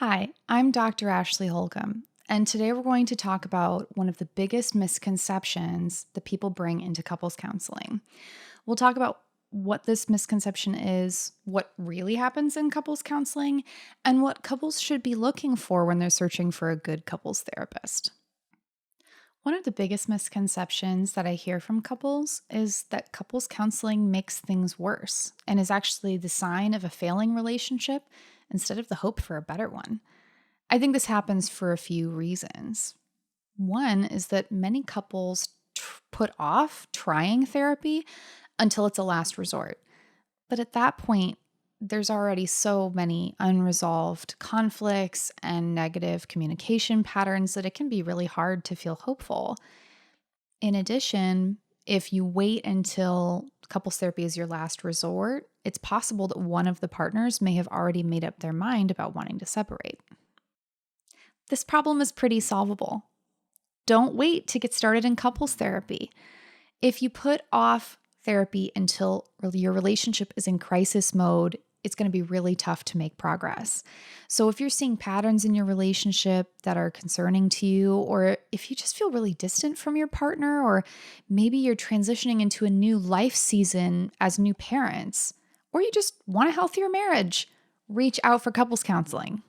Hi, I'm Dr. Ashley Holcomb, and today we're going to talk about one of the biggest misconceptions that people bring into couples counseling. We'll talk about what this misconception is, what really happens in couples counseling, and what couples should be looking for when they're searching for a good couples therapist. One of the biggest misconceptions that I hear from couples is that couples counseling makes things worse and is actually the sign of a failing relationship instead of the hope for a better one. I think this happens for a few reasons. One is that many couples put off trying therapy until it's a last resort. But at that point, there's already so many unresolved conflicts and negative communication patterns that it can be really hard to feel hopeful. In addition, if you wait until couples therapy is your last resort, it's possible that one of the partners may have already made up their mind about wanting to separate. This problem is pretty solvable. Don't wait to get started in couples therapy. If you put off therapy until your relationship is in crisis mode, it's going to be really tough to make progress. So, if you're seeing patterns in your relationship that are concerning to you, or if you just feel really distant from your partner, or maybe you're transitioning into a new life season as new parents, or you just want a healthier marriage, reach out for couples counseling.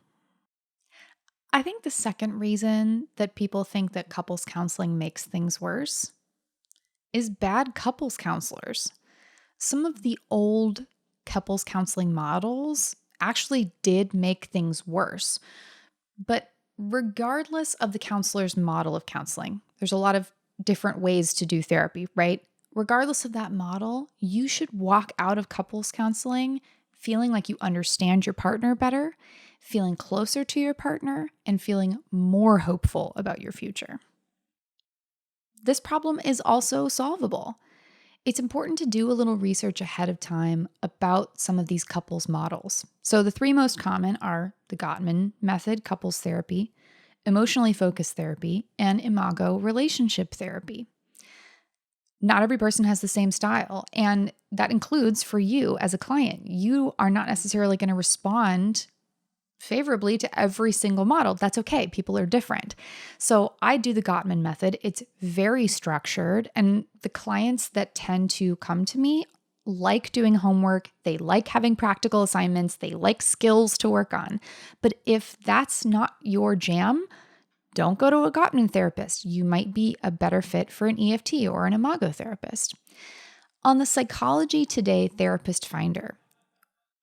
I think the second reason that people think that couples counseling makes things worse is bad couples counselors. Some of the old couples counseling models actually did make things worse. But regardless of the counselor's model of counseling, there's a lot of different ways to do therapy, right? Regardless of that model, you should walk out of couples counseling feeling like you understand your partner better, feeling closer to your partner, and feeling more hopeful about your future. This problem is also solvable. It's important to do a little research ahead of time about some of these couples models. So, the three most common are the Gottman method, couples therapy, emotionally focused therapy, and Imago relationship therapy. Not every person has the same style, and that includes for you as a client. You are not necessarily going to respond favorably to every single model. That's okay. People are different. So I do the Gottman method. It's very structured, and the clients that tend to come to me like doing homework. They like having practical assignments. They like skills to work on. But if that's not your jam, don't go to a Gottman therapist. You might be a better fit for an EFT or an Imago therapist. On the Psychology Today Therapist Finder,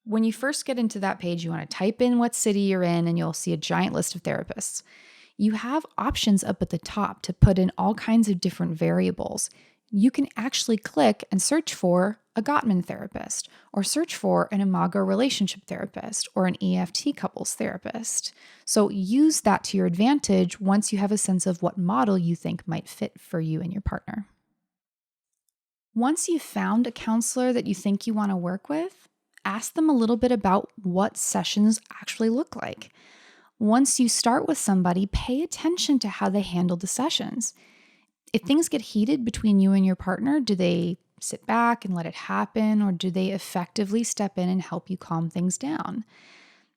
when you first get into that page, you want to type in what city you're in and you'll see a giant list of therapists. You have options up at the top to put in all kinds of different variables. You can actually click and search for a Gottman therapist, or search for an Imago relationship therapist, or an EFT couples therapist. So use that to your advantage once you have a sense of what model you think might fit for you and your partner. Once you've found a counselor that you think you want to work with, ask them a little bit about what sessions actually look like. Once you start with somebody, pay attention to how they handle the sessions. If things get heated between you and your partner, do they sit back and let it happen, or do they effectively step in and help you calm things down?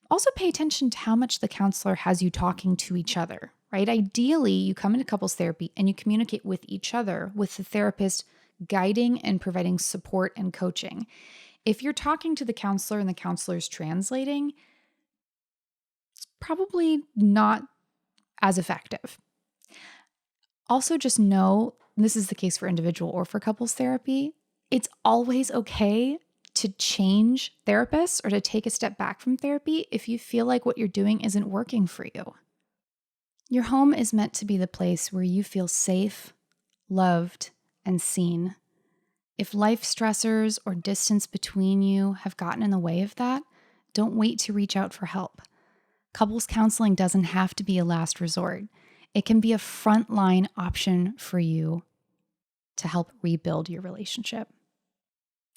Also, pay attention to how much the counselor has you talking to each other, right? Ideally, you come into couples therapy and you communicate with each other, with the therapist guiding and providing support and coaching. If you're talking to the counselor and the counselor's translating, it's probably not as effective. Also, just know, and this is the case for individual or for couples therapy, it's always okay to change therapists or to take a step back from therapy if you feel like what you're doing isn't working for you. Your home is meant to be the place where you feel safe, loved, and seen. If life stressors or distance between you have gotten in the way of that, don't wait to reach out for help. Couples counseling doesn't have to be a last resort. It can be a frontline option for you to help rebuild your relationship.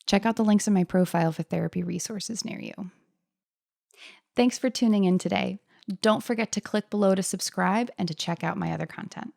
Check out the links in my profile for therapy resources near you. Thanks for tuning in today. Don't forget to click below to subscribe and to check out my other content.